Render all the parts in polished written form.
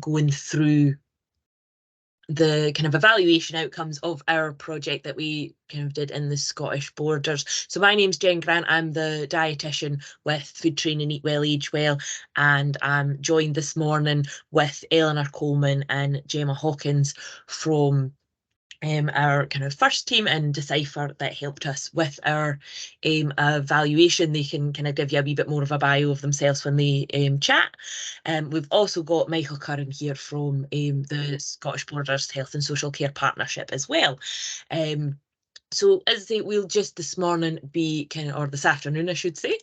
going through the kind of evaluation outcomes of our project that we kind of did in the Scottish Borders. So my name's Jen Grant. I'm the dietitian with Food Train and Eat Well, Age Well, and I'm joined this morning with Eleanor Coleman and Gemma Hawkins from our kind of first team in Decipher that helped us with our evaluation. They can kind of give you a wee bit more of a bio of themselves when they chat. We've also got Michael Curran here from the Scottish Borders Health and Social Care Partnership as well. So as I say, we'll just this morning be kind of, or this afternoon, I should say,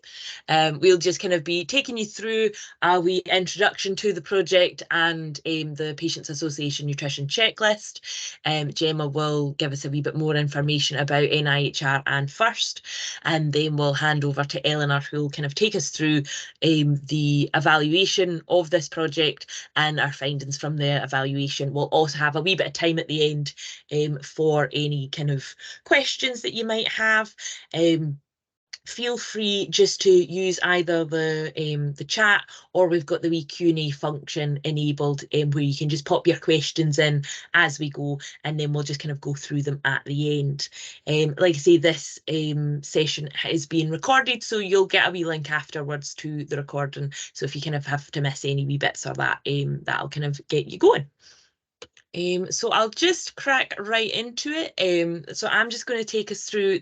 we'll just kind of be taking you through a wee introduction to the project and the Patients Association Nutrition Checklist. Gemma will give us a wee bit more information about NIHR and FIRST, and then we'll hand over to Eleanor, who will kind of take us through the evaluation of this project and our findings from the evaluation. We'll also have a wee bit of time at the end for any kind of questions that you might have. Feel free just to use either the chat, or we've got the wee Q&A function enabled where you can just pop your questions in as we go, and then we'll just kind of go through them at the end. Like I say, this session is being recorded, so you'll get a wee link afterwards to the recording. So if you kind of have to miss any wee bits or that, that'll kind of get you going. So I'll just crack right into it. So I'm just going to take us through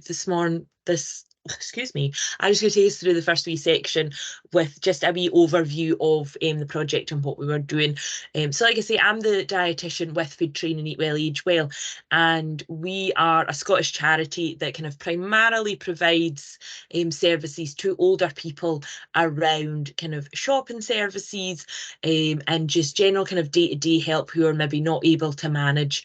I'm just going to take us through the first wee section with just a wee overview of the project and what we were doing. So like I say, I'm the dietitian with Food Train and Eat Well, Age Well, and we are a Scottish charity that kind of primarily provides services to older people around kind of shopping services and just general kind of day-to-day help who are maybe not able to manage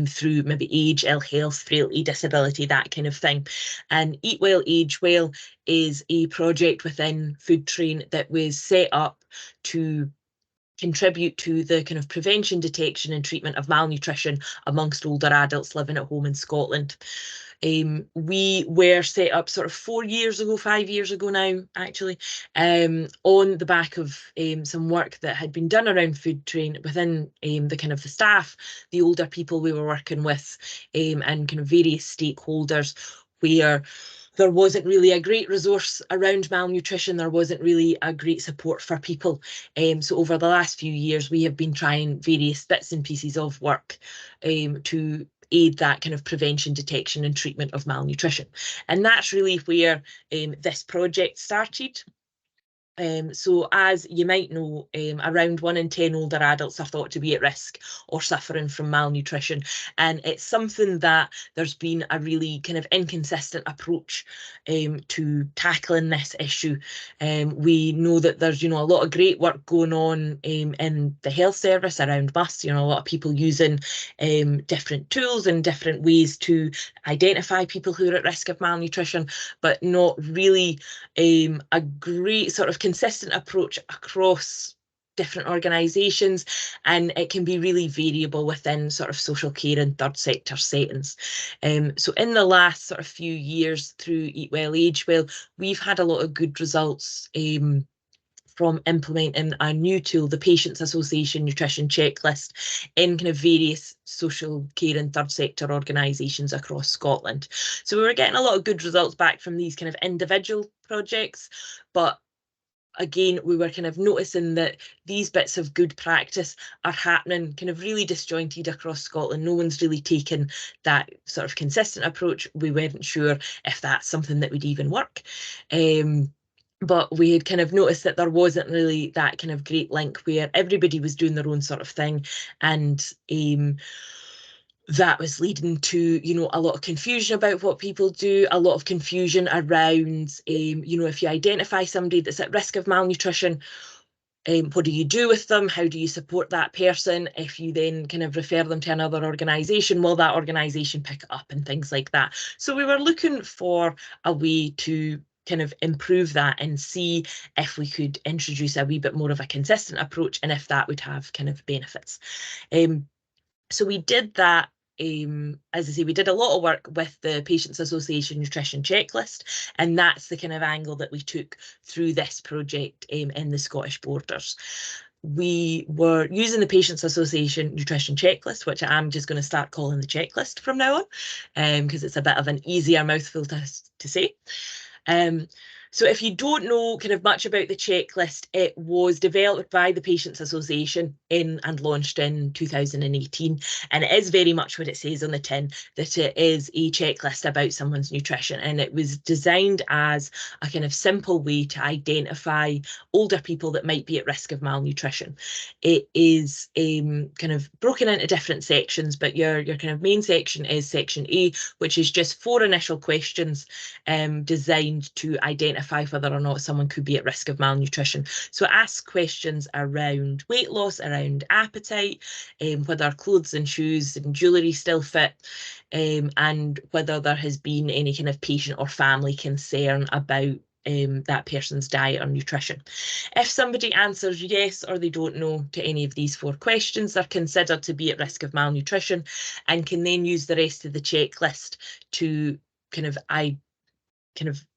through maybe age, ill health, frailty, disability, that kind of thing. And Eat Well, Age Well is a project within Food Train that was set up to contribute to the kind of prevention, detection and treatment of malnutrition amongst older adults living at home in Scotland. We were set up sort of 5 years ago now, actually, on the back of some work that had been done around Food Train within the kind of the staff, the older people we were working with, and kind of various stakeholders, where there wasn't really a great resource around malnutrition. There wasn't really a great support for people. So over the last few years, we have been trying various bits and pieces of work to aid that kind of prevention, detection and treatment of malnutrition. And that's really where this project started. So as you might know, around 1 in 10 older adults are thought to be at risk or suffering from malnutrition. And it's something that there's been a really kind of inconsistent approach to tackling this issue. We know that there's, a lot of great work going on in the health service around MUST, a lot of people using different tools and different ways to identify people who are at risk of malnutrition, but not really a great sort of consistent approach across different organisations, and it can be really variable within sort of social care and third sector settings. So in the last sort of few years through Eat Well, Age Well, we've had a lot of good results from implementing a new tool, the Patients Association Nutrition Checklist, in kind of various social care and third sector organisations across Scotland. So we were getting a lot of good results back from these kind of individual projects, but again, we were kind of noticing that these bits of good practice are happening kind of really disjointed across Scotland. No one's really taken that sort of consistent approach. We weren't sure if that's something that would even work. But we had kind of noticed that there wasn't really that kind of great link where everybody was doing their own sort of thing, and that was leading to, a lot of confusion about what people do, a lot of confusion around, if you identify somebody that's at risk of malnutrition, what do you do with them? How do you support that person? If you then kind of refer them to another organisation, will that organisation pick it up and things like that? So we were looking for a way to kind of improve that and see if we could introduce a wee bit more of a consistent approach and if that would have kind of benefits. So we did that. As I say, we did a lot of work with the Patients Association Nutrition Checklist, and that's the kind of angle that we took through this project in the Scottish Borders. we were using the Patients Association Nutrition Checklist, which I'm just going to start calling the checklist from now on, because it's a bit of an easier mouthful to say. So if you don't know kind of much about the checklist, it was developed by the Patients Association and launched in 2018. And it is very much what it says on the tin, that it is a checklist about someone's nutrition. And it was designed as a kind of simple way to identify older people that might be at risk of malnutrition. It is kind of broken into different sections, but your kind of main section is section A, which is just 4 initial questions designed to identify whether or not someone could be at risk of malnutrition. So ask questions around weight loss, around appetite, whether clothes and shoes and jewellery still fit, and whether there has been any kind of patient or family concern about that person's diet or nutrition. If somebody answers yes or they don't know to any of these 4 questions, they're considered to be at risk of malnutrition and can then use the rest of the checklist to kind of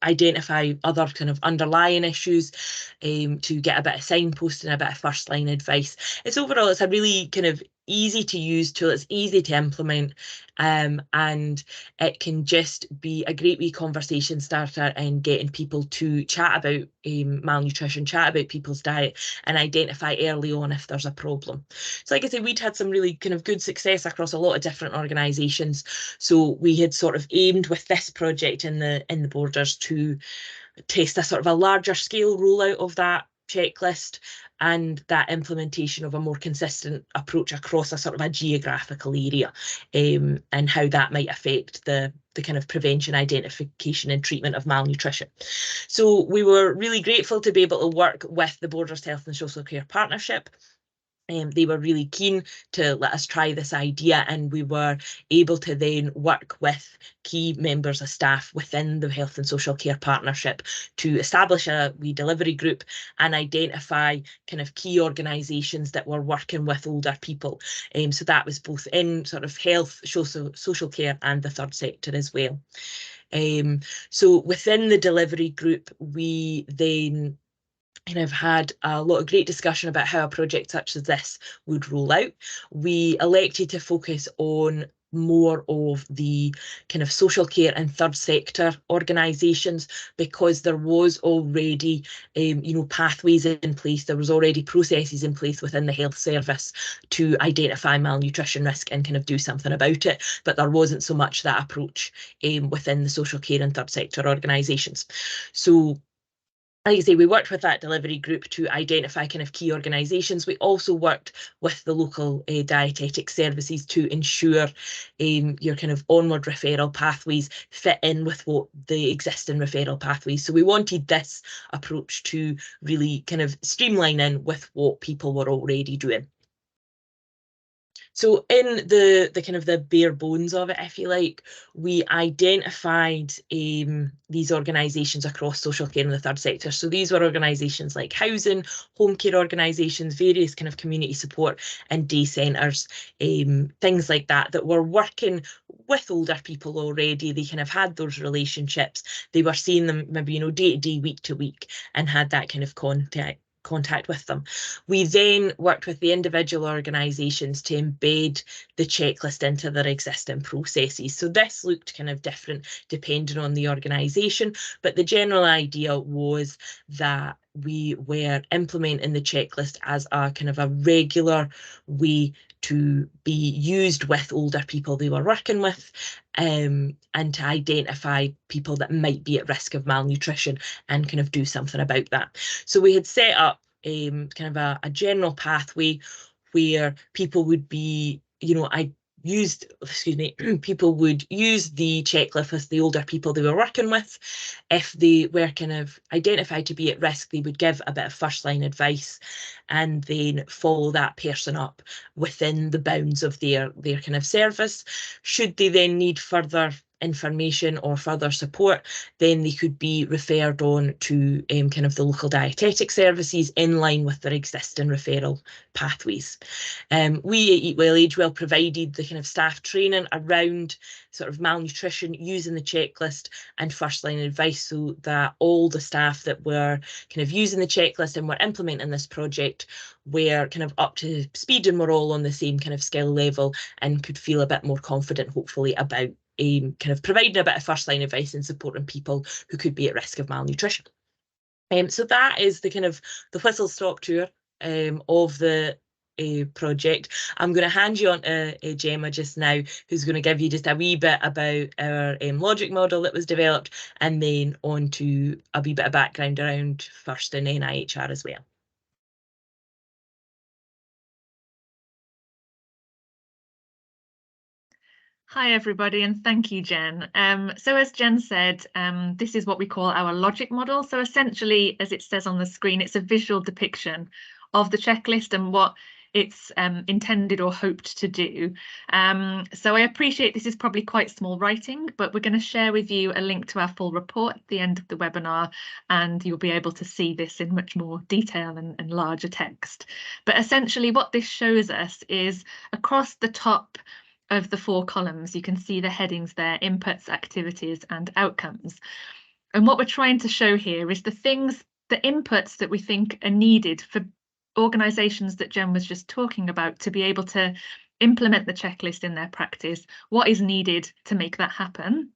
identify other kind of underlying issues, to get a bit of signposting and a bit of first line advice. It's a really kind of easy to use tool. It's easy to implement, and it can just be a great wee conversation starter and getting people to chat about malnutrition, chat about people's diet, and identify early on if there's a problem. So like I said, we'd had some really kind of good success across a lot of different organisations. So we had sort of aimed with this project in the Borders to test a sort of a larger scale rollout of that checklist and that implementation of a more consistent approach across a sort of a geographical area, and how that might affect the kind of prevention, identification and treatment of malnutrition. So we were really grateful to be able to work with the Borders Health and Social Care Partnership. They were really keen to let us try this idea, and we were able to then work with key members of staff within the Health and Social Care Partnership to establish a wee delivery group and identify kind of key organisations that were working with older people. So that was both in sort of health, social care and the third sector as well. So within the delivery group, we then kind of had a lot of great discussion about how a project such as this would roll out. We elected to focus on more of the kind of social care and third sector organisations, because there was already pathways in place, there was already processes in place within the health service to identify malnutrition risk and kind of do something about it, but there wasn't so much that approach within the social care and third sector organisations. So like I say, we worked with that delivery group to identify kind of key organisations. We also worked with the local dietetic services to ensure your kind of onward referral pathways fit in with what the existing referral pathways. So we wanted this approach to really kind of streamline in with what people were already doing. So in the kind of the bare bones of it, if you like, we identified these organisations across social care and the third sector. So these were organisations like housing, home care organisations, various kind of community support and day centres, things like that, that were working with older people already. They kind of had those relationships. They were seeing them maybe, day to day, week to week, and had that kind of contact with them. We then worked with the individual organisations to embed the checklist into their existing processes. So this looked kind of different depending on the organisation, but the general idea was that we were implementing the checklist as a kind of a regular way to be used with older people they were working with, and to identify people that might be at risk of malnutrition and kind of do something about that. So we had set up kind of a general pathway where people would be, people would use the checklist with the older people they were working with. If they were kind of identified to be at risk, they would give a bit of first line advice and then follow that person up within the bounds of their kind of service. Should they then need further information or further support, then they could be referred on to kind of the local dietetic services in line with their existing referral pathways. We at Eat Well Age Well provided the kind of staff training around sort of malnutrition using the checklist and first line advice, so that all the staff that were kind of using the checklist and were implementing this project were kind of up to speed and were all on the same kind of skill level and could feel a bit more confident, hopefully, about kind of providing a bit of first line advice and supporting people who could be at risk of malnutrition. So that is the kind of the whistle stop tour of the project. I'm going to hand you on to Gemma just now, who's going to give you just a wee bit about our logic model that was developed, and then on to a wee bit of background around FIRST and NIHR as well. Hi everybody, and thank you, Jen. So as Jen said, this is what we call our logic model. So essentially, as it says on the screen, it's a visual depiction of the checklist and what it's intended or hoped to do. So I appreciate this is probably quite small writing, but we're going to share with you a link to our full report at the end of the webinar, and you'll be able to see this in much more detail and larger text. But essentially what this shows us is across the top of the 4 columns, you can see the headings there: inputs, activities, and outcomes. And what we're trying to show here is the inputs that we think are needed for organisations that Jen was just talking about to be able to implement the checklist in their practice. What is needed to make that happen?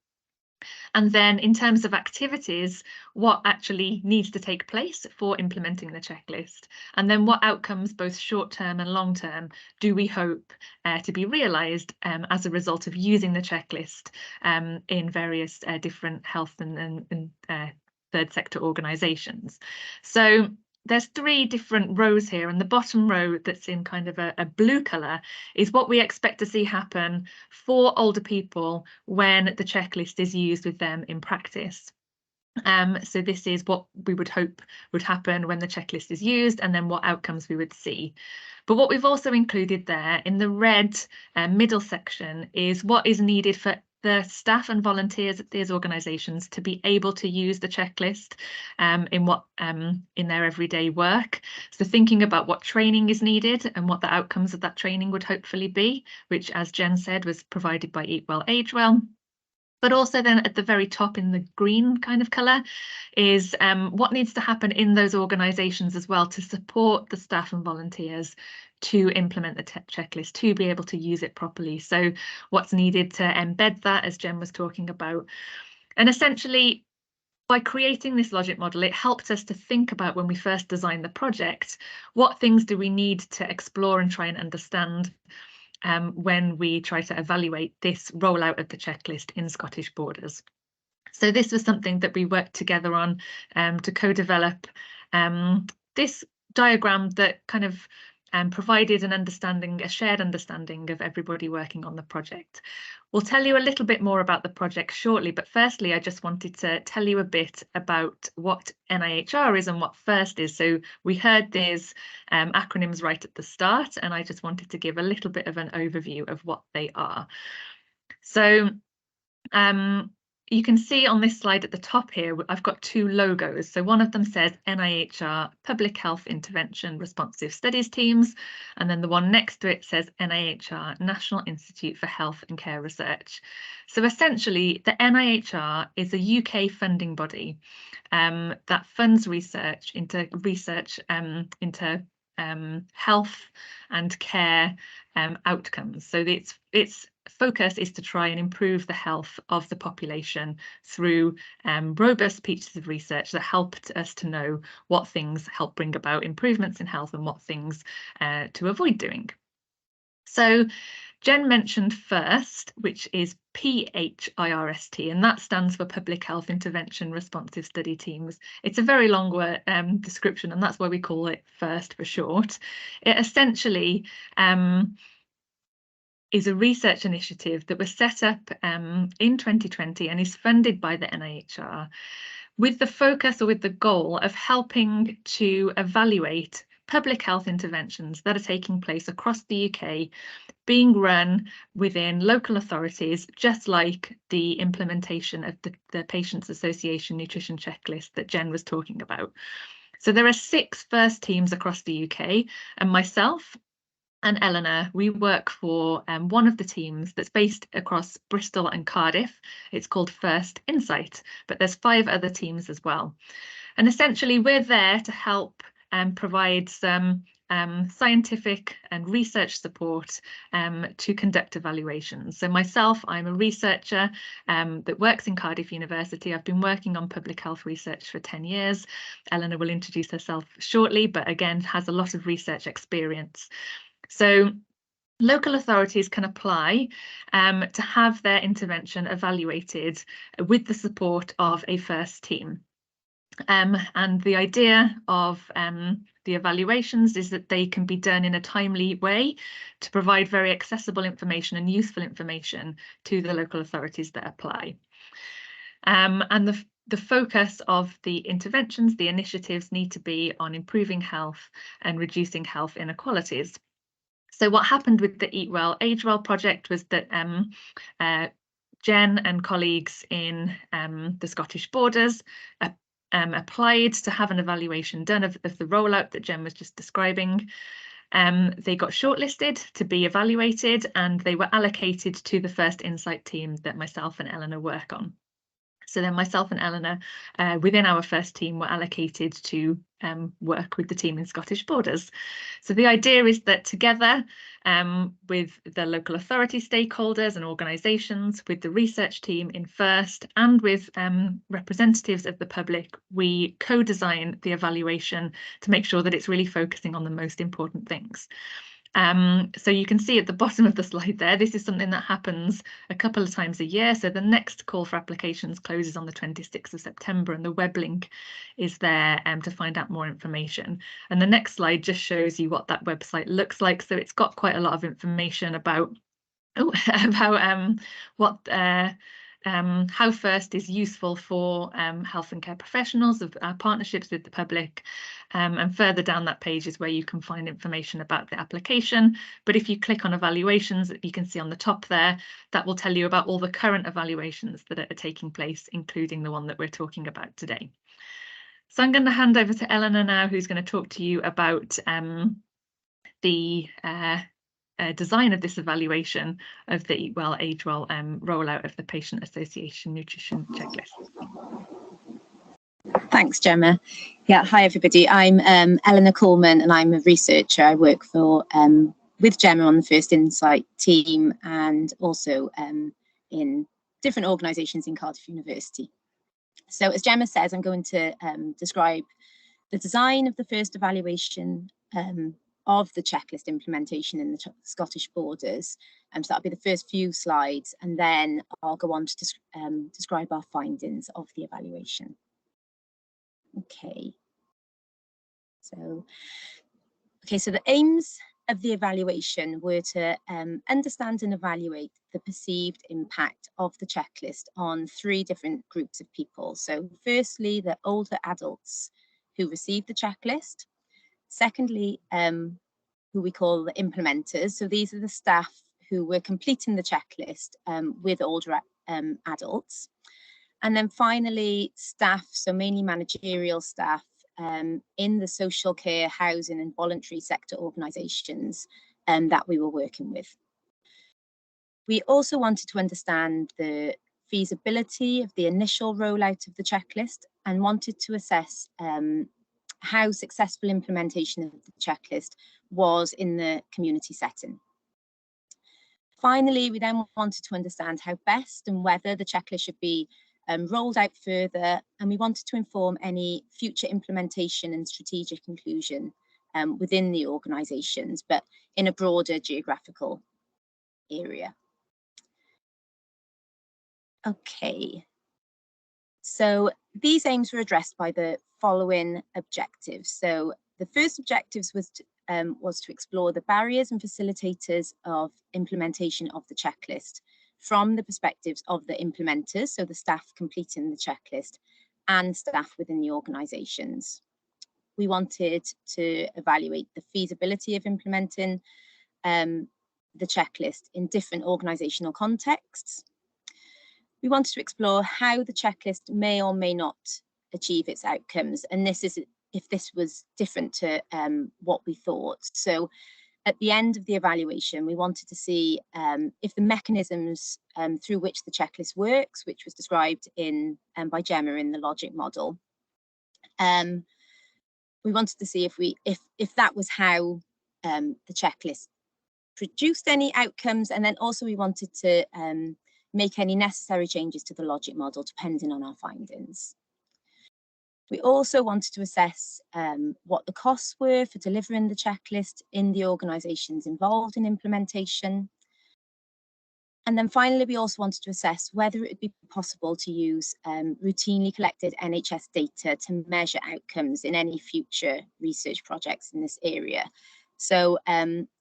And then in terms of activities, what actually needs to take place for implementing the checklist? And then what outcomes, both short-term and long-term, do we hope to be realised as a result of using the checklist in various different health and third sector organisations? So there's 3 different rows here, and the bottom row that's in kind of a blue colour is what we expect to see happen for older people when the checklist is used with them in practice. So this is what we would hope would happen when the checklist is used, and then what outcomes we would see. But what we've also included there in the red middle section is what is needed for the staff and volunteers at these organisations to be able to use the checklist in their everyday work. So thinking about what training is needed and what the outcomes of that training would hopefully be, which, as Jen said, was provided by Eat Well Age Well. But also then at the very top in the green kind of colour is what needs to happen in those organisations as well to support the staff and volunteers to implement the checklist, to be able to use it properly. So what's needed to embed that, as Jen was talking about. And essentially, by creating this logic model, it helped us to think about, when we first designed the project, what things do we need to explore and try and understand when we try to evaluate this rollout of the checklist in Scottish Borders. So this was something that we worked together on to co-develop this diagram that kind of provided a shared understanding of everybody working on the project. We'll tell you a little bit more about the project shortly, but firstly, I just wanted to tell you a bit about what NIHR is and what FIRST is. So we heard these acronyms right at the start, and I just wanted to give a little bit of an overview of what they are. So you can see on this slide at the top here, I've got 2 logos. So one of them says NIHR Public Health Intervention Responsive Studies Teams, and then the one next to it says NIHR National Institute for Health and Care Research. So essentially, the NIHR is a UK funding body that funds research into health and care outcomes. So its focus is to try and improve the health of the population through robust pieces of research that helped us to know what things help bring about improvements in health and what things to avoid doing. So Jen mentioned FIRST, which is PHIRST, and that stands for Public Health Intervention Responsive Study Teams. It's a very long word description, and that's why we call it FIRST for short. It essentially is a research initiative that was set up in 2020 and is funded by the NIHR with the focus, or with the goal, of helping to evaluate public health interventions that are taking place across the UK, being run within local authorities, just like the implementation of the Patients Association nutrition checklist that Jen was talking about. So there are 6 FIRST teams across the UK, and myself and Eleanor, we work for one of the teams that's based across Bristol and Cardiff. It's called First Insight, but there's 5 other teams as well. And essentially we're there to help provide some scientific and research support to conduct evaluations. So myself, I'm a researcher that works in Cardiff University. I've been working on public health research for 10 years. Eleanor will introduce herself shortly, but again, has a lot of research experience. So local authorities can apply to have their intervention evaluated with the support of a FIRST team. And the idea of the evaluations is that they can be done in a timely way to provide very accessible information and useful information to the local authorities that apply. And the focus of the interventions, the initiatives, need to be on improving health and reducing health inequalities. So what happened with the Eat Well, Age Well project was that Jen and colleagues in the Scottish Borders applied to have an evaluation done of the rollout that Jen was just describing. They got shortlisted to be evaluated, and they were allocated to the First Insight team that myself and Eleanor work on. So then myself and Eleanor within our FIRST team were allocated to work with the team in Scottish Borders. So the idea is that together with the local authority stakeholders and organisations, with the research team in FIRST, and with representatives of the public, we co-design the evaluation to make sure that it's really focusing on the most important things. So you can see at the bottom of the slide there, this is something that happens a couple of times a year. So the next call for applications closes on the 26th of September, and the web link is there to find out more information. And the next slide just shows you what that website looks like. So it's got quite a lot of information about how FIRST is useful for health and care professionals, of our partnerships with the public, and further down that page is where you can find information about the application. But if you click on evaluations, you can see on the top there, that will tell you about all the current evaluations that are taking place, including the one that we're talking about today. So I'm going to hand over to Eleanor now, who's going to talk to you about the design of this evaluation of the Eat Well, Age Well rollout of the Patient Association nutrition checklist. Thanks, Gemma. Yeah, hi everybody. I'm Eleanor Coleman, and I'm a researcher. I work for with Gemma on the First Insight team, and also in different organisations in Cardiff University. So as Gemma says, I'm going to describe the design of the first evaluation of the checklist implementation in the Scottish Borders. So that'll be the first few slides, and then I'll go on to describe our findings of the evaluation. Okay. So the aims of the evaluation were to understand and evaluate the perceived impact of the checklist on 3 different groups of people. So firstly, the older adults who received the checklist. Secondly, who we call the implementers. So these are the staff who were completing the checklist with older adults. And then finally, staff, so mainly managerial staff in the social care, housing and voluntary sector organisations that we were working with. We also wanted to understand the feasibility of the initial rollout of the checklist, and wanted to assess how successful implementation of the checklist was in the community setting. Finally, we then wanted to understand how best and whether the checklist should be rolled out further, and we wanted to inform any future implementation and strategic inclusion within the organisations, but in a broader geographical area. Okay, so these aims were addressed by the following objectives. So the first objectives was to explore the barriers and facilitators of implementation of the checklist from the perspectives of the implementers, so the staff completing the checklist, and staff within the organisations. we wanted to evaluate the feasibility of implementing the checklist in different organisational contexts. We wanted to explore how the checklist may or may not achieve its outcomes, and this is if this was different to what we thought. So at the end of the evaluation, we wanted to see if the mechanisms through which the checklist works, which was described in by Gemma in the logic model. We wanted to see if that was how the checklist produced any outcomes, and then also we wanted to make any necessary changes to the logic model depending on our findings. We also wanted to assess what the costs were for delivering the checklist in the organisations involved in implementation. And then finally, we also wanted to assess whether it would be possible to use routinely collected NHS data to measure outcomes in any future research projects in this area. So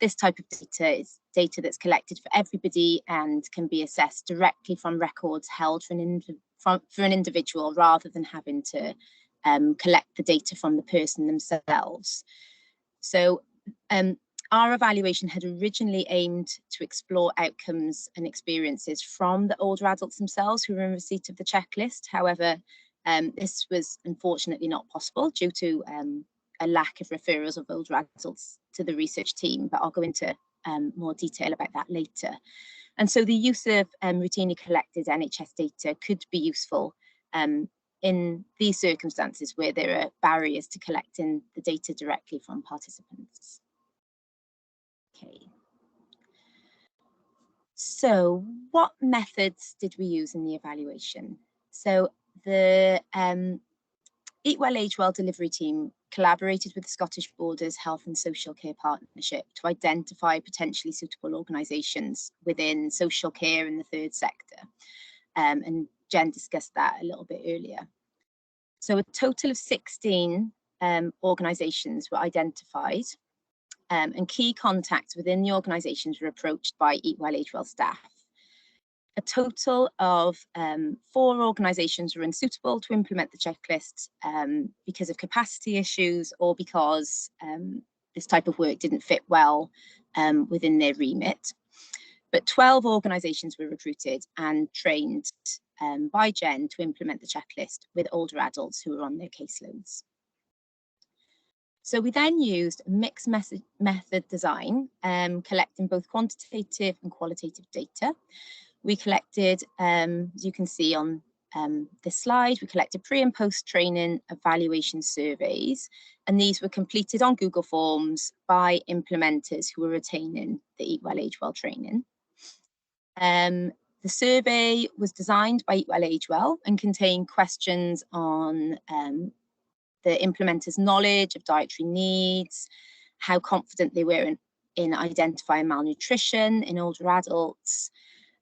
this type of data is data that's collected for everybody and can be assessed directly from records held for an individual rather than having to collect the data from the person themselves. So our evaluation had originally aimed to explore outcomes and experiences from the older adults themselves who were in receipt of the checklist. However, this was unfortunately not possible due to a lack of referrals of older adults to the research team, but I'll go into more detail about that later. And so the use of routinely collected NHS data could be useful in these circumstances where there are barriers to collecting the data directly from participants. Okay. So what methods did we use in the evaluation? So the Eat Well, Age Well delivery team collaborated with the Scottish Borders Health and Social Care Partnership to identify potentially suitable organisations within social care in the third sector. And Jen discussed that a little bit earlier. So a total of 16 organisations were identified, and key contacts within the organisations were approached by Eat Well, Age Well staff. A total of 4 organisations were unsuitable to implement the checklist because of capacity issues or because this type of work didn't fit well within their remit. But 12 organisations were recruited and trained by Jen to implement the checklist with older adults who were on their caseloads. So we then used a mixed method design, collecting both quantitative and qualitative data. We collected, as you can see on this slide, we collected pre and post training evaluation surveys, and these were completed on Google Forms by implementers who were retaining the Eat Well, Age Well training. The survey was designed by Eat Well, Age Well and contained questions on the implementers' knowledge of dietary needs, how confident they were in identifying malnutrition in older adults,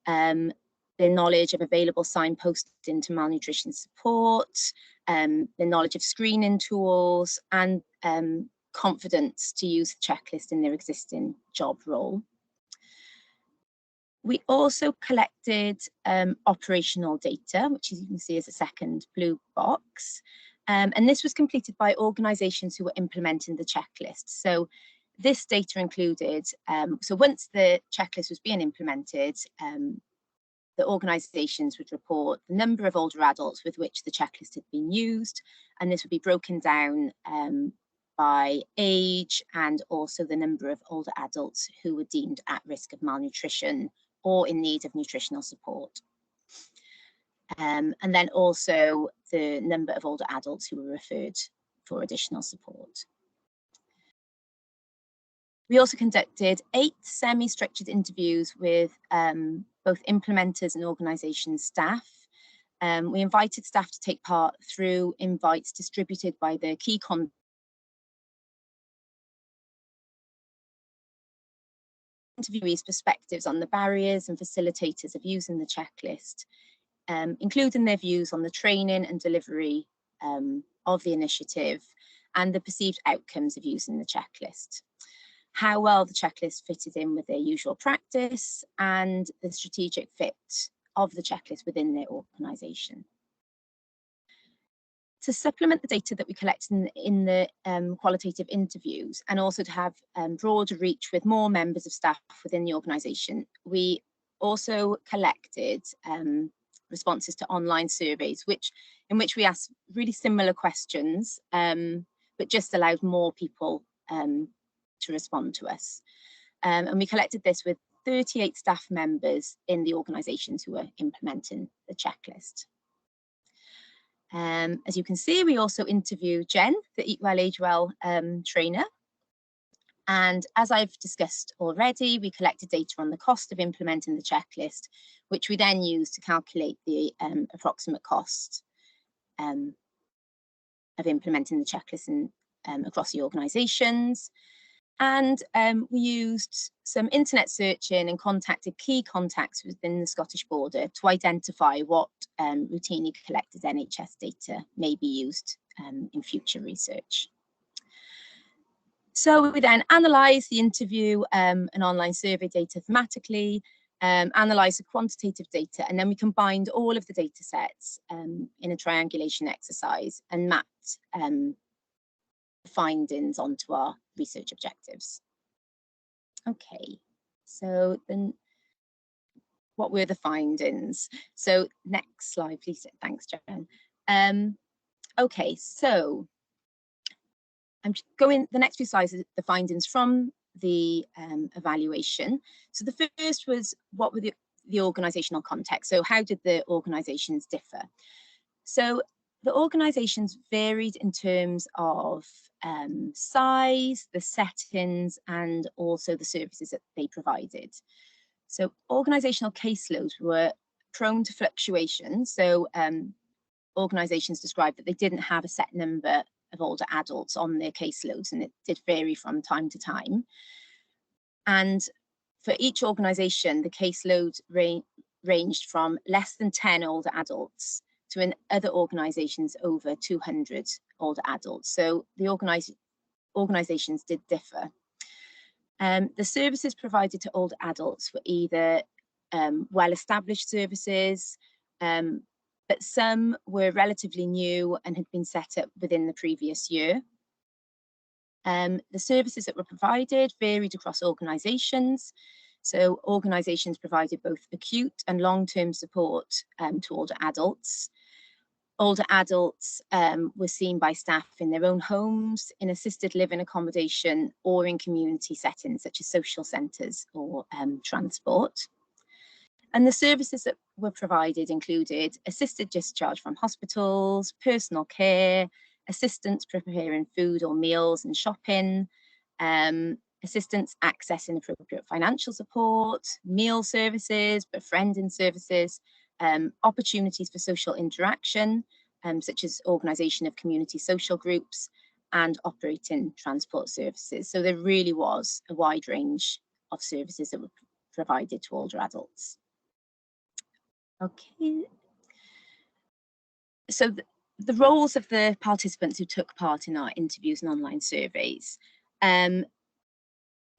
their knowledge of available signposting to malnutrition support, their knowledge of screening tools, and confidence to use the checklist in their existing job role. We also collected operational data, which you can see as a second blue box. And this was completed by organisations who were implementing the checklist. So this data included, so once the checklist was being implemented, the organisations would report the number of older adults with which the checklist had been used, and this would be broken down by age and also the number of older adults who were deemed at risk of malnutrition or in need of nutritional support. And then also the number of older adults who were referred for additional support. We also conducted 8 semi-structured interviews with both implementers and organisation staff. We invited staff to take part through invites distributed by the key interviewees' perspectives on the barriers and facilitators of using the checklist, including their views on the training and delivery of the initiative and the perceived outcomes of using the checklist, how well the checklist fitted in with their usual practice, and the strategic fit of the checklist within their organisation. To supplement the data that we collect in the qualitative interviews, and also to have broader reach with more members of staff within the organisation, we also collected responses to online surveys, in which we asked really similar questions, but just allowed more people to respond to us. And we collected this with 38 staff members in the organisations who were implementing the checklist. As you can see, we also interviewed Jen, the Eat Well, Age Well trainer. And as I've discussed already, we collected data on the cost of implementing the checklist, which we then used to calculate the approximate cost of implementing the checklist across the organisations. And we used some internet searching and contacted key contacts within the Scottish Border to identify what routinely collected NHS data may be used in future research. So we then analysed the interview and online survey data thematically, analysed the quantitative data, and then we combined all of the data sets in a triangulation exercise and mapped findings onto our research objectives. Okay, so then what were the findings? So next slide, please. Thanks, Jen. Okay, so I'm going, the next few slides are the findings from the evaluation. So the first was, what were the organisational context? So how did the organisations differ? So the organisations varied in terms of size, the settings, and also the services that they provided. So organisational caseloads were prone to fluctuation. So organisations described that they didn't have a set number of older adults on their caseloads, and it did vary from time to time. And for each organisation, the caseload ranged from less than 10 older adults to in other organisations over 200 older adults. So the organisations did differ. The services provided to older adults were either well-established services, but some were relatively new and had been set up within the previous year. The services that were provided varied across organisations. So organisations provided both acute and long-term support to older adults. Older adults were seen by staff in their own homes, in assisted living accommodation, or in community settings such as social centres or transport. And the services that were provided included assisted discharge from hospitals, personal care, assistance preparing food or meals and shopping, assistance accessing appropriate financial support, meal services, befriending services, opportunities for social interaction, such as organisation of community social groups, and operating transport services. So there really was a wide range of services that were provided to older adults. Okay. So the roles of the participants who took part in our interviews and online surveys.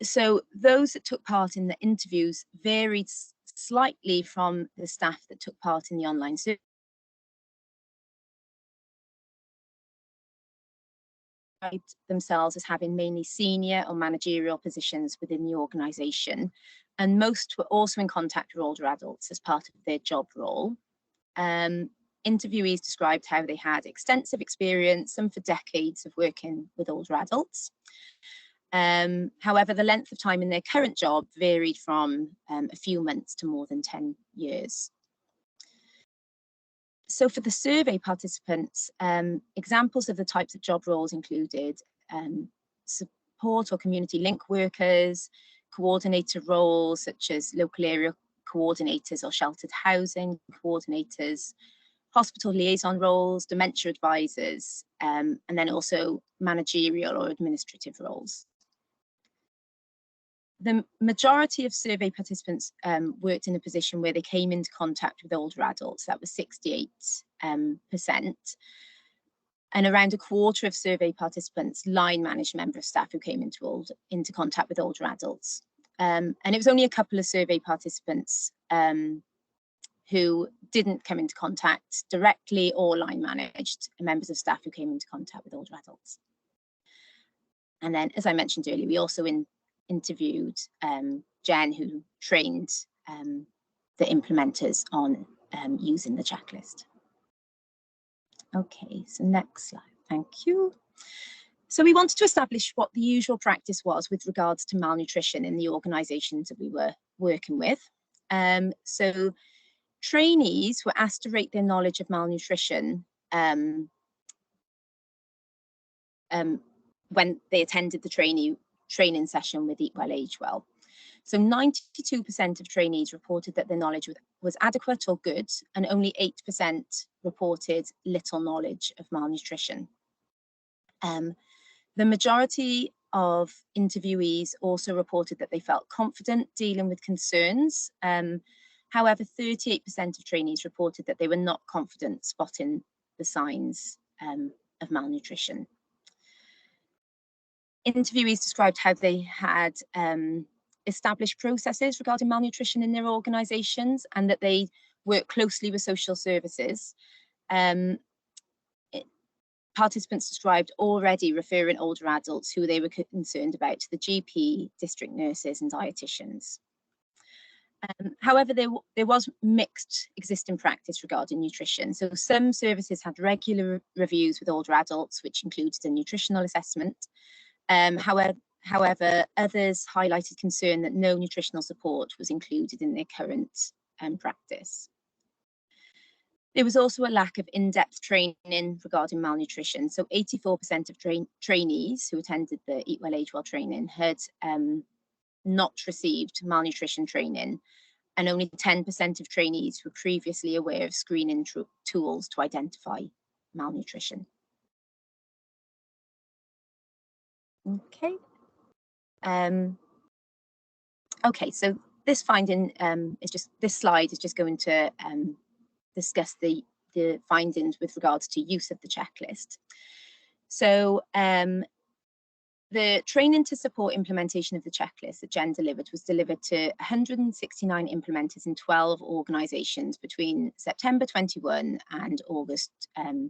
So those that took part in the interviews varied slightly from the staff that took part in the online survey. Themselves as having mainly senior or managerial positions within the organisation, and most were also in contact with older adults as part of their job role. Interviewees described how they had extensive experience, some for decades, of working with older adults. However, the length of time in their current job varied from a few months to more than 10 years. So for the survey participants, examples of the types of job roles included support or community link workers, coordinator roles such as local area coordinators or sheltered housing coordinators, hospital liaison roles, dementia advisors, and then also managerial or administrative roles. The majority of survey participants worked in a position where they came into contact with older adults. That was 68%. And around a quarter of survey participants line managed member of staff who came into contact with older adults. And it was only a couple of survey participants who didn't come into contact directly or line managed, members of staff who came into contact with older adults. And then, as I mentioned earlier, we also interviewed Jen, who trained the implementers on using the checklist. Okay, so next slide, thank you. So we wanted to establish what the usual practice was with regards to malnutrition in the organisations that we were working with. So trainees were asked to rate their knowledge of malnutrition when they attended the training session with Eat Well, Age Well. So 92% of trainees reported that their knowledge was adequate or good, and only 8% reported little knowledge of malnutrition. The majority of interviewees also reported that they felt confident dealing with concerns. However, 38% of trainees reported that they were not confident spotting the signs of malnutrition. Interviewees described how they had established processes regarding malnutrition in their organisations, and that they work closely with social services. Participants described already referring older adults who they were concerned about to the GP, district nurses and dietitians. However, there was mixed existing practice regarding nutrition. So some services had regular reviews with older adults, which included a nutritional assessment. However, others highlighted concern that no nutritional support was included in their current practice. There was also a lack of in-depth training regarding malnutrition. So 84% of trainees who attended the Eat Well, Age Well training had not received malnutrition training, and only 10% of trainees were previously aware of screening tools to identify malnutrition. Okay. Okay, so this finding this slide is just going to discuss the findings with regards to use of the checklist. So the training to support implementation of the checklist that Jen delivered was delivered to 169 implementers in 12 organisations between September 21 and August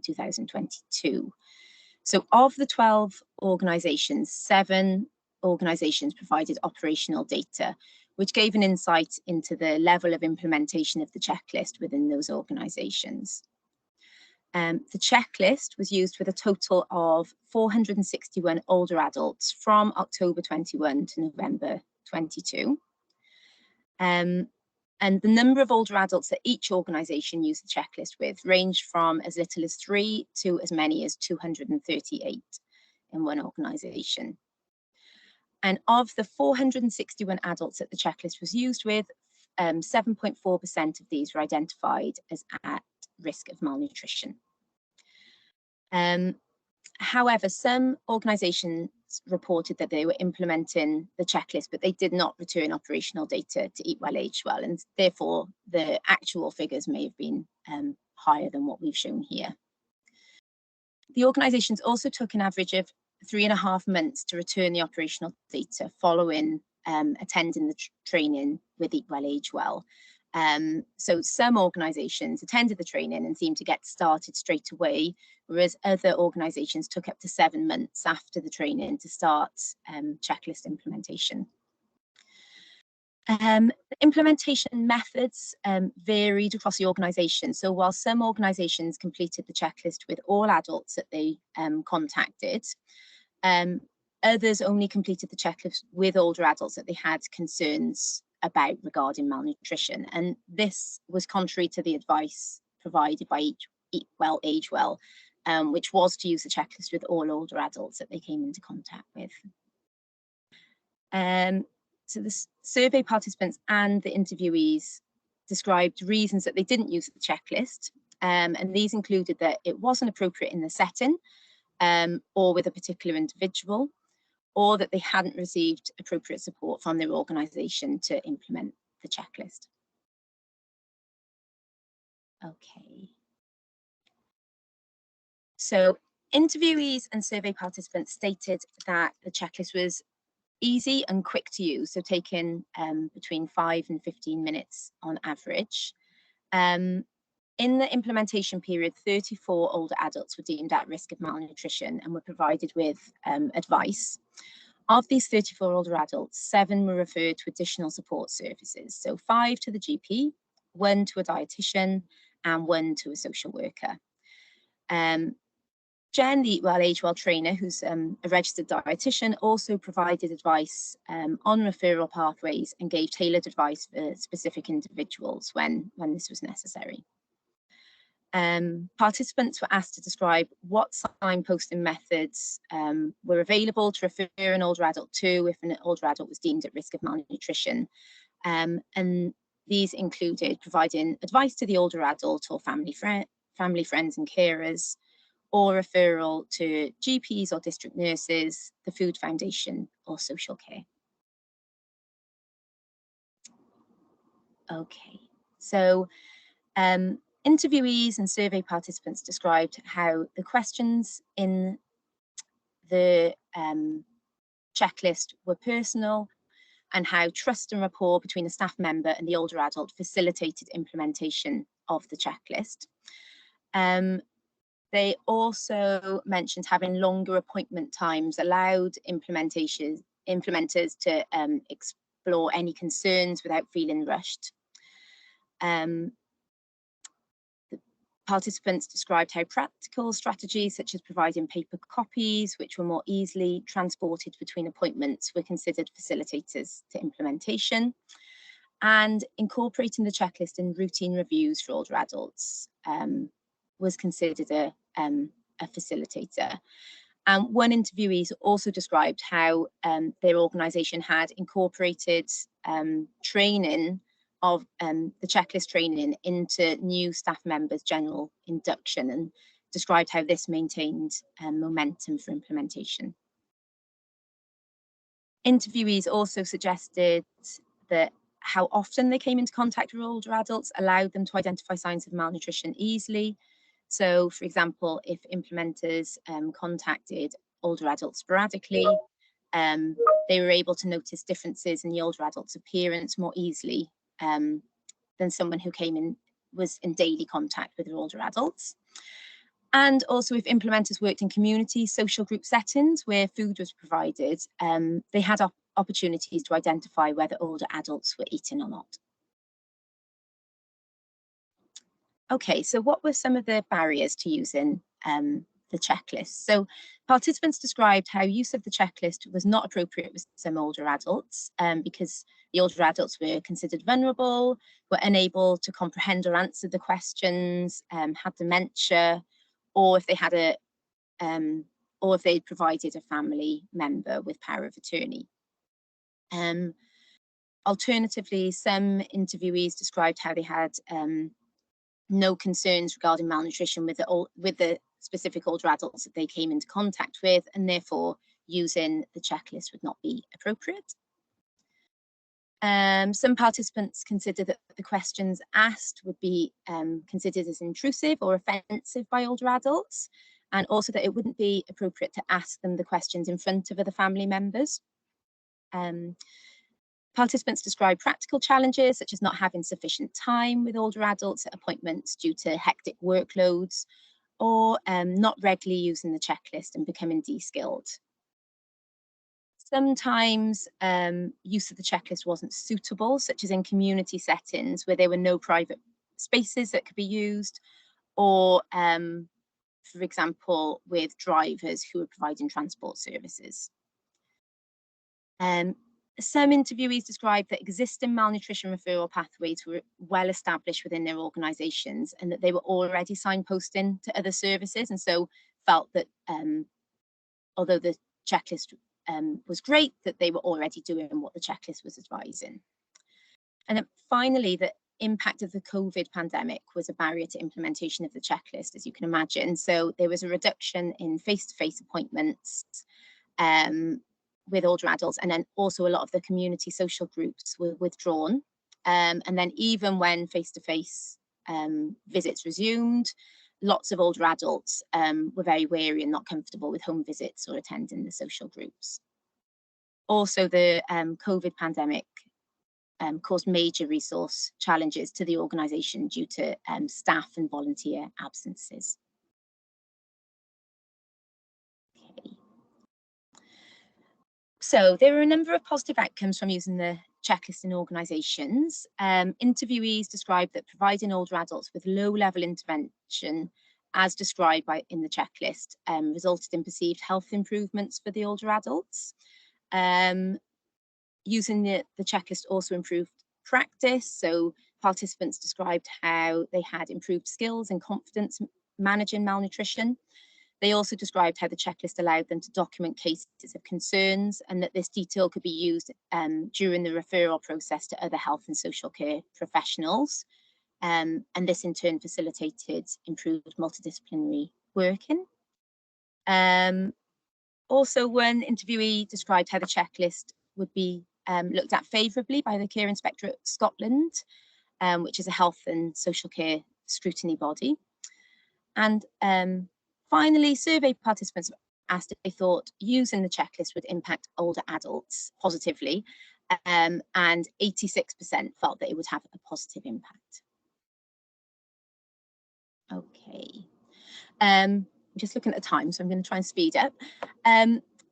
2022. So of the 12 organisations, 7 organisations provided operational data, which gave an insight into the level of implementation of the checklist within those organisations. The checklist was used with a total of 461 older adults from October 21 to November 22. And the number of older adults that each organisation used the checklist with ranged from as little as 3 to as many as 238 in one organisation. And of the 461 adults that the checklist was used with, 7.4% of these were identified as at risk of malnutrition. However, some organisations reported that they were implementing the checklist, but they did not return operational data to Eat Well, Age Well, and therefore the actual figures may have been higher than what we've shown here. The organisations also took an average of 3.5 months to return the operational data following attending the training with Eat Well, Age Well. So some organisations attended the training and seemed to get started straight away, whereas other organisations took up to 7 months after the training to start checklist implementation. Implementation methods varied across the organisation. So while some organisations completed the checklist with all adults that they contacted, others only completed the checklist with older adults that they had concerns about regarding malnutrition. And this was contrary to the advice provided by Eat Well, Age Well, which was to use the checklist with all older adults that they came into contact with. So the survey participants and the interviewees described reasons that they didn't use the checklist, and these included that it wasn't appropriate in the setting or with a particular individual, or that they hadn't received appropriate support from their organisation to implement the checklist. Okay. So interviewees and survey participants stated that the checklist was easy and quick to use, so taking between 5 and 15 minutes on average. In the implementation period, 34 older adults were deemed at risk of malnutrition and were provided with advice. Of these 34 older adults, 7 were referred to additional support services. So 5 to the GP, 1 to a dietitian, and 1 to a social worker. Jen, the Age Well trainer, who's a registered dietitian, also provided advice on referral pathways and gave tailored advice for specific individuals when this was necessary. Participants were asked to describe what signposting methods were available to refer an older adult to if an older adult was deemed at risk of malnutrition. And these included providing advice to the older adult or family, friends and carers, or referral to GPs or district nurses, the Food Foundation, or social care. Okay, so interviewees and survey participants described how the questions in the checklist were personal and how trust and rapport between a staff member and the older adult facilitated implementation of the checklist. They also mentioned having longer appointment times allowed implementers to explore any concerns without feeling rushed. The participants described how practical strategies such as providing paper copies, which were more easily transported between appointments, were considered facilitators to implementation, and incorporating the checklist in routine reviews for older adults was considered a facilitator. And one interviewee also described how their organisation had incorporated training of the checklist training into new staff members' general induction, and described how this maintained momentum for implementation. Interviewees also suggested that how often they came into contact with older adults allowed them to identify signs of malnutrition easily. So, for example, if implementers contacted older adults sporadically, they were able to notice differences in the older adult's appearance more easily than someone who was in daily contact with their older adults. And also, if implementers worked in community social group settings where food was provided, they had opportunities to identify whether older adults were eating or not. Okay, so what were some of the barriers to using the checklist? So participants described how use of the checklist was not appropriate with some older adults because the older adults were considered vulnerable, were unable to comprehend or answer the questions, had dementia, or if they had or if they'd provided a family member with power of attorney. Alternatively, some interviewees described how they had no concerns regarding malnutrition with the specific older adults that they came into contact with, and therefore using the checklist would not be appropriate. Some participants considered that the questions asked would be considered as intrusive or offensive by older adults, and also that it wouldn't be appropriate to ask them the questions in front of other family members. Participants described practical challenges such as not having sufficient time with older adults at appointments due to hectic workloads, or not regularly using the checklist and becoming de-skilled. Sometimes use of the checklist wasn't suitable, such as in community settings where there were no private spaces that could be used, or for example, with drivers who were providing transport services. Some interviewees described that existing malnutrition referral pathways were well established within their organisations and that they were already signposting to other services, and so felt that although the checklist was great, that they were already doing what the checklist was advising. And then finally, the impact of the COVID pandemic was a barrier to implementation of the checklist, as you can imagine. So there was a reduction in face-to-face appointments with older adults, and then also a lot of the community social groups were withdrawn. And then even when face-to-face visits resumed, lots of older adults were very wary and not comfortable with home visits or attending the social groups. Also, the COVID pandemic caused major resource challenges to the organisation due to staff and volunteer absences. Okay. So there are a number of positive outcomes from using the checklist in organisations. Interviewees described that providing older adults with low-level intervention, as described in the checklist, resulted in perceived health improvements for the older adults. Using the checklist also improved practice, so participants described how they had improved skills and confidence managing malnutrition. They also described how the checklist allowed them to document cases of concerns, and that this detail could be used during the referral process to other health and social care professionals. And this in turn facilitated improved multidisciplinary working. Also, one interviewee described how the checklist would be looked at favourably by the Care Inspectorate Scotland, which is a health and social care scrutiny body. And finally, survey participants asked if they thought using the checklist would impact older adults positively, and 86% felt that it would have a positive impact. Okay, I'm just looking at the time, so I'm going to try and speed up.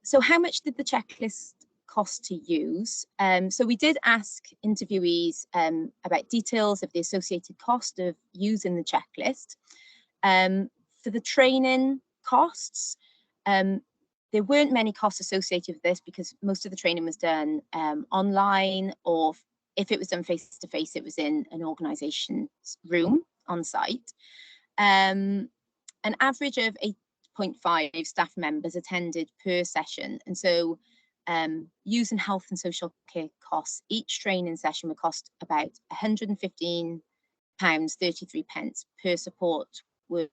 So how much did the checklist cost to use? So we did ask interviewees about details of the associated cost of using the checklist. For the training costs, there weren't many costs associated with this because most of the training was done online, or if it was done face-to-face, it was in an organisation's room on site. An average of 8.5 staff members attended per session, and so using health and social care costs, each training session would cost about £115.33 per support worker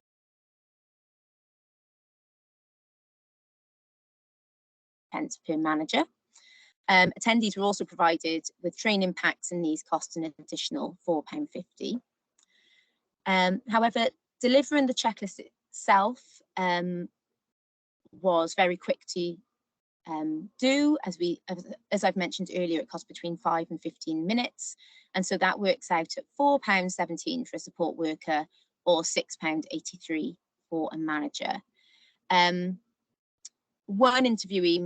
per manager. Attendees were also provided with training packs, and these cost an additional £4.50. However, delivering the checklist itself was very quick to do. As I've mentioned earlier, it cost between 5 and 15 minutes, and so that works out at £4.17 for a support worker or £6.83 for a manager. One interviewee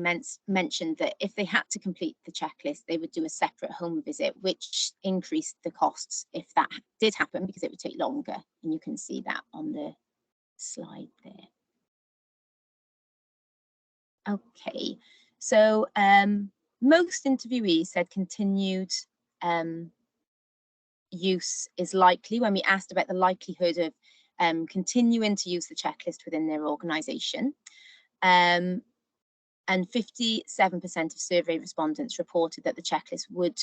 mentioned that if they had to complete the checklist, they would do a separate home visit, which increased the costs if that did happen, because it would take longer, and you can see that on the slide there. Okay, so most interviewees said continued use is likely when we asked about the likelihood of continuing to use the checklist within their organisation. And 57% of survey respondents reported that the checklist would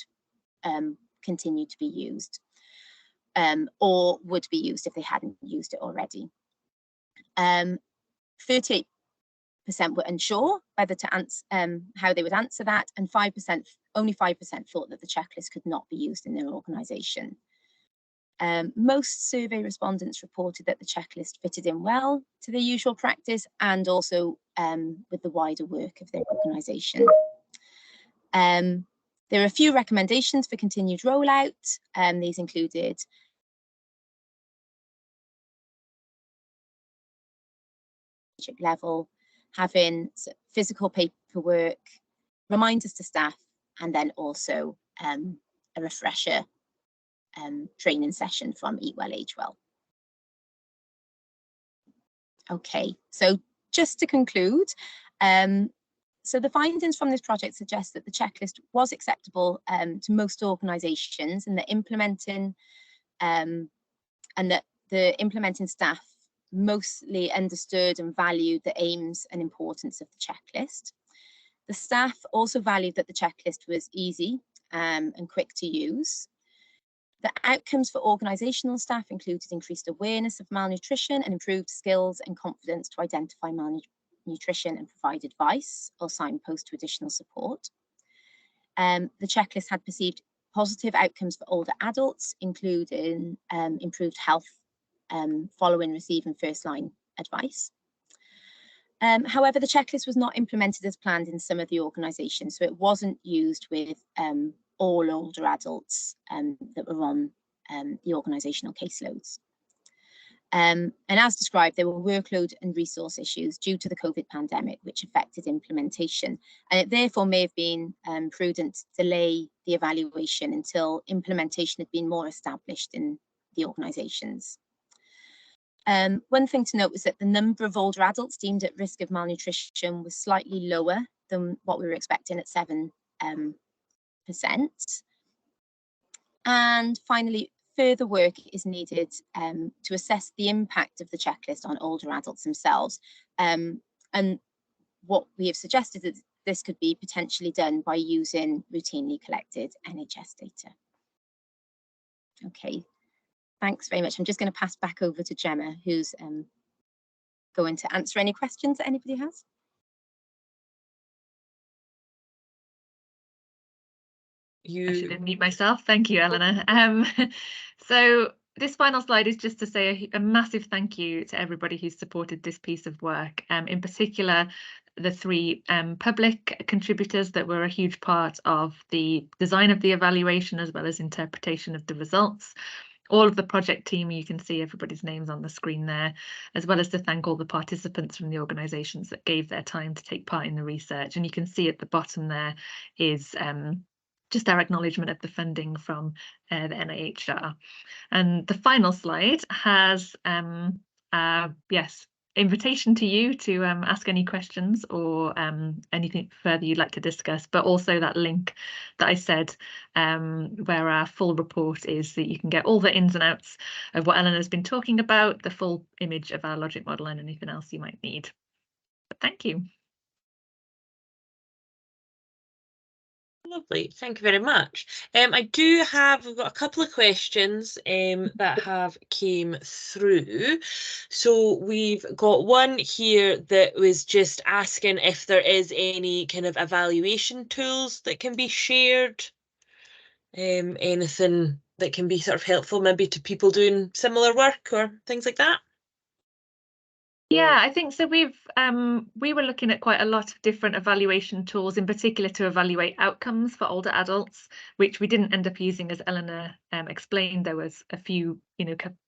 continue to be used, or would be used if they hadn't used it already. 38% were unsure whether to answer how they would answer that, and only 5% thought that the checklist could not be used in their organisation. Most survey respondents reported that the checklist fitted in well to their usual practice, and also with the wider work of their organisation. There are a few recommendations for continued rollout. These included level, having physical paperwork, reminders to staff, and then also a refresher training session from Eat Well, Age Well. Okay, so just to conclude, so the findings from this project suggest that the checklist was acceptable to most organisations, and that the implementing staff mostly understood and valued the aims and importance of the checklist. The staff also valued that the checklist was easy and quick to use. The outcomes for organisational staff included increased awareness of malnutrition and improved skills and confidence to identify malnutrition and provide advice or signpost to additional support. The checklist had perceived positive outcomes for older adults, including improved health following receiving first-line advice. However, the checklist was not implemented as planned in some of the organisations, so it wasn't used with all older adults that were on the organisational caseloads. And as described, there were workload and resource issues due to the COVID pandemic, which affected implementation. And it therefore may have been prudent to delay the evaluation until implementation had been more established in the organisations. One thing to note was that the number of older adults deemed at risk of malnutrition was slightly lower than what we were expecting at 7%. And finally, further work is needed to assess the impact of the checklist on older adults themselves. And what we have suggested is this could be potentially done by using routinely collected NHS data. Okay, thanks very much. I'm just going to pass back over to Gemma, who's going to answer any questions that anybody has. I should unmute myself. Thank you, Eleanor. So this final slide is just to say a massive thank you to everybody who's supported this piece of work, in particular the 3 public contributors that were a huge part of the design of the evaluation as well as interpretation of the results. All of the project team, you can see everybody's names on the screen there, as well as to thank all the participants from the organisations that gave their time to take part in the research. And you can see at the bottom there is just our acknowledgement of the funding from the NIHR. And the final slide has, yes, invitation to you to ask any questions or anything further you'd like to discuss, but also that link that I said where our full report is, that you can get all the ins and outs of what Eleanor's been talking about, the full image of our logic model and anything else you might need. But thank you. Lovely, thank you very much. We've got a couple of questions that have came through. So we've got one here that was just asking if there is any kind of evaluation tools that can be shared. Anything that can be sort of helpful maybe to people doing similar work or things like that? Yeah, I think so. We were looking at quite a lot of different evaluation tools, in particular to evaluate outcomes for older adults, which we didn't end up using, as Eleanor explained. There was a few,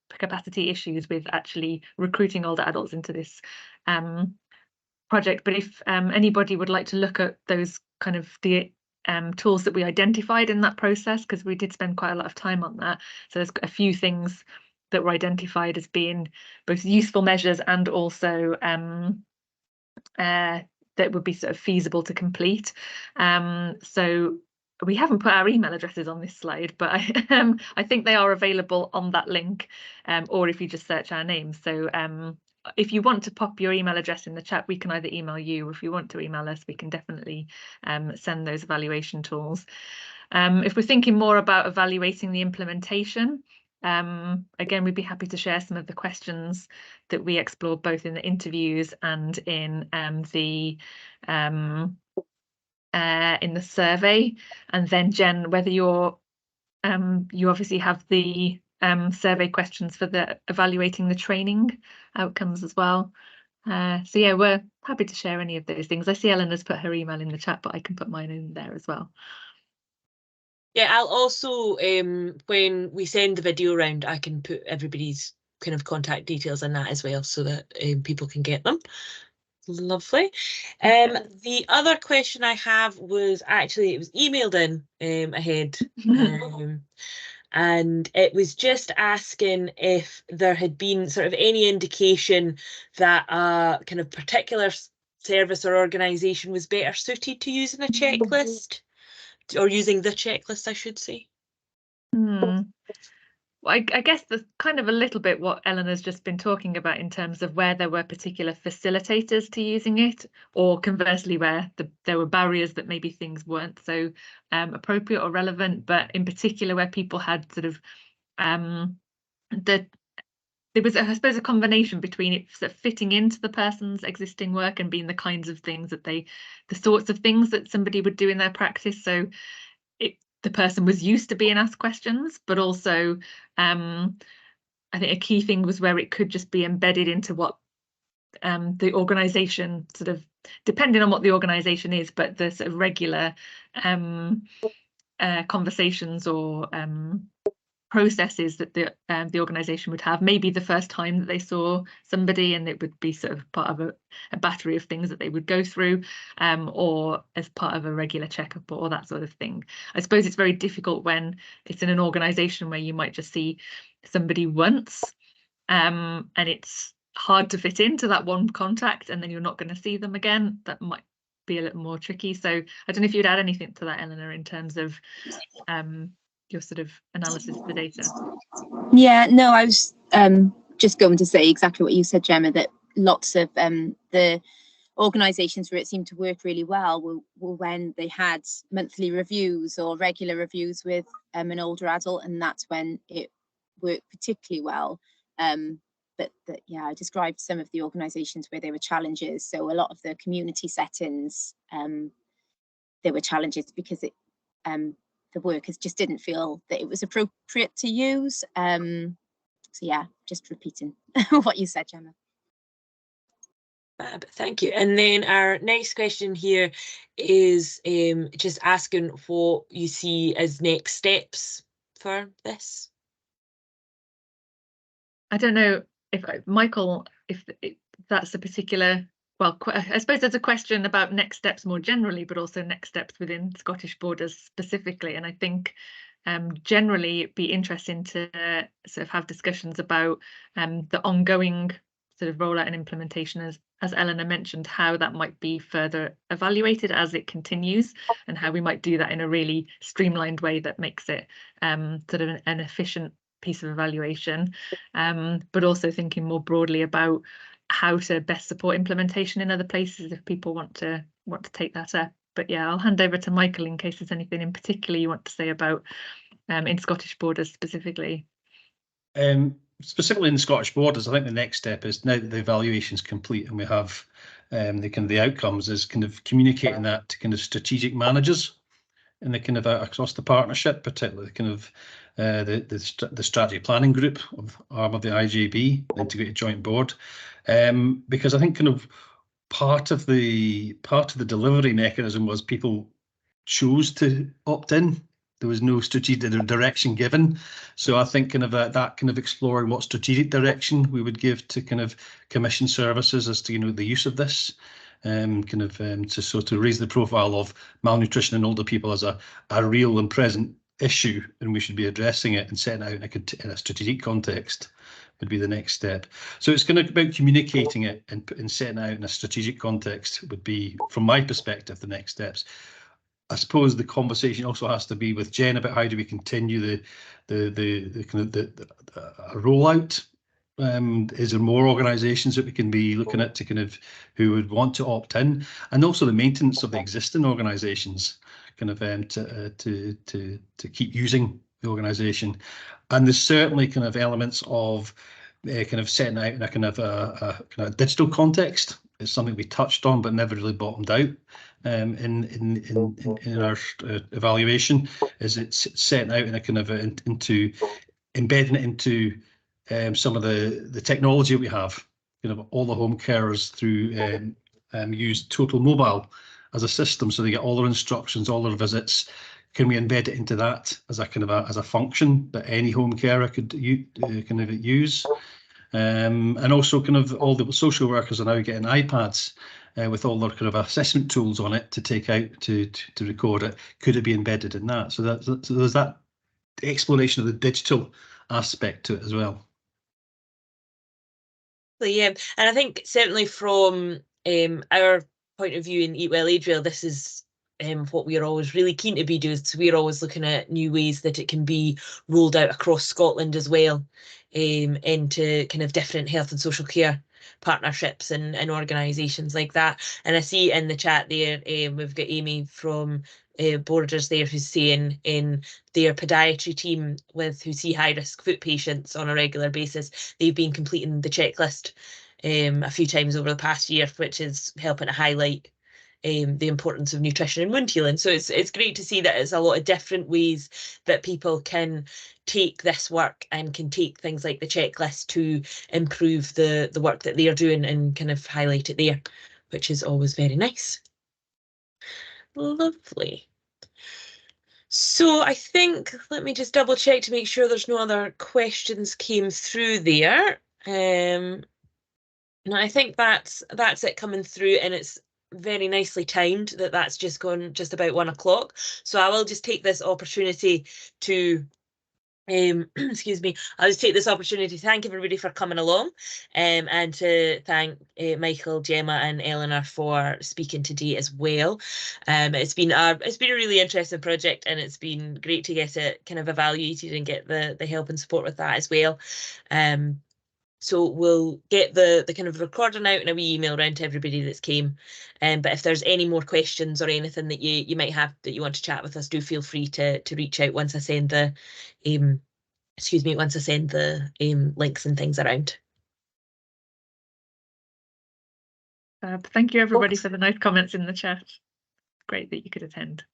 capacity issues with actually recruiting older adults into this project. But if anybody would like to look at those kind of the tools that we identified in that process, because we did spend quite a lot of time on that. So there's a few things that were identified as being both useful measures and also that would be sort of feasible to complete. So we haven't put our email addresses on this slide, but I think they are available on that link, or if you just search our names. So if you want to pop your email address in the chat, we can either email you, or if you want to email us, we can definitely send those evaluation tools. If we're thinking more about evaluating the implementation, again, we'd be happy to share some of the questions that we explored both in the interviews and in the survey. And then Jen, whether you're you obviously have the survey questions for the evaluating the training outcomes as well. So yeah, we're happy to share any of those things. I see Eleanor's put her email in the chat, but I can put mine in there as well. Yeah, I'll also, when we send the video around, I can put everybody's kind of contact details in that as well, so that people can get them. Lovely. The other question I have was actually, it was emailed in ahead, and it was just asking if there had been sort of any indication that a kind of particular service or organisation was better suited to using a checklist. Or using the checklist, I should say. Well, I guess there's kind of a little bit what Eleanor's just been talking about in terms of where there were particular facilitators to using it, or conversely where there were barriers that maybe things weren't so appropriate or relevant, but in particular where people had sort of there was, I suppose, a combination between it sort of fitting into the person's existing work and being the kinds of things that the sorts of things that somebody would do in their practice. So the person was used to being asked questions, but also I think a key thing was where it could just be embedded into what the organisation, sort of depending on what the organisation is, but the sort of regular conversations or processes that the organisation would have. Maybe the first time that they saw somebody, and it would be sort of part of a battery of things that they would go through, or as part of a regular checkup or that sort of thing. I suppose it's very difficult when it's in an organisation where you might just see somebody once, and it's hard to fit into that one contact, and then you're not going to see them again. That might be a little more tricky. So I don't know if you'd add anything to that, Eleanor, in terms of your sort of analysis of the data. Yeah, no, I was just going to say exactly what you said, Gemma, that lots of the organisations where it seemed to work really well were when they had monthly reviews or regular reviews with an older adult, and that's when it worked particularly well. But yeah, I described some of the organisations where there were challenges. So a lot of the community settings, there were challenges because the workers just didn't feel that it was appropriate to use. So yeah, just repeating what you said, Gemma. Thank you. And then our next question here is just asking what you see as next steps for this. I don't know if Michael, if that's a particular, well, I suppose there's a question about next steps more generally, but also next steps within Scottish Borders specifically. And I think generally it'd be interesting to sort of have discussions about the ongoing sort of rollout and implementation, as Eleanor mentioned, how that might be further evaluated as it continues, and how we might do that in a really streamlined way that makes it sort of an efficient piece of evaluation, but also thinking more broadly about how to best support implementation in other places if people want to take that up. But yeah, I'll hand over to Michael in case there's anything in particular you want to say about in Scottish Borders specifically. Specifically in Scottish Borders, I think the next step is, now that the evaluation is complete and we have the outcomes, is kind of communicating that to kind of strategic managers and the kind of across the partnership, particularly kind of the strategy planning group arm of the IJB, the Integrated Joint Board, because I think kind of part of the delivery mechanism was people chose to opt in. There was no strategic direction given, so I think kind of that kind of exploring what strategic direction we would give to kind of commission services as to the use of this. To raise the profile of malnutrition in older people as a real and present issue, and we should be addressing it and setting out in a strategic context would be the next step. So it's kind of about communicating it and setting out in a strategic context would be, from my perspective, the next steps. I suppose the conversation also has to be with Jen about how do we continue the kind of rollout. Is there more organisations that we can be looking at to kind of who would want to opt in, and also the maintenance of the existing organisations, kind of to keep using the organisation. And there's certainly kind of elements of kind of setting out in a kind of digital context. It's something we touched on but never really bottomed out in our evaluation. Is it's setting out in a kind of into embedding it into some of the technology we have. All the home carers through use Total Mobile as a system, so they get all their instructions, all their visits. Can we embed it into that as a kind of as a function that any home carer could kind of use? And also kind of all the social workers are now getting iPads with all their kind of assessment tools on it to take out to record it. Could it be embedded in that? So there's that exploration of the digital aspect to it as well. Yeah, and I think certainly from our point of view in Eat Well Age Well, this is what we're always really keen to be doing. So we're always looking at new ways that it can be rolled out across Scotland as well, into kind of different health and social care partnerships and organisations like that. And I see in the chat there, we've got Amy from Borders there who's saying in their podiatry team who see high-risk foot patients on a regular basis, they've been completing the checklist a few times over the past year, which is helping to highlight the importance of nutrition and wound healing. So it's great to see that it's a lot of different ways that people can take this work and can take things like the checklist to improve the work that they are doing and kind of highlight it there, which is always very nice. Lovely. So I think, let me just double check to make sure there's no other questions came through there. No, I think that's it coming through, and it's very nicely timed that that's just gone just about 1 o'clock. So I will just take this opportunity to excuse me, I'll just take this opportunity to thank everybody for coming along, and to thank Michael, Gemma and Eleanor for speaking today as well. It's been a really interesting project, and it's been great to get it kind of evaluated and get the help and support with that as well. So we'll get the kind of recording out and a wee email around to everybody that's came. But if there's any more questions or anything that you might have that you want to chat with us, do feel free to reach out once I send the links and things around. Thank you everybody for the nice comments in the chat. Great that you could attend.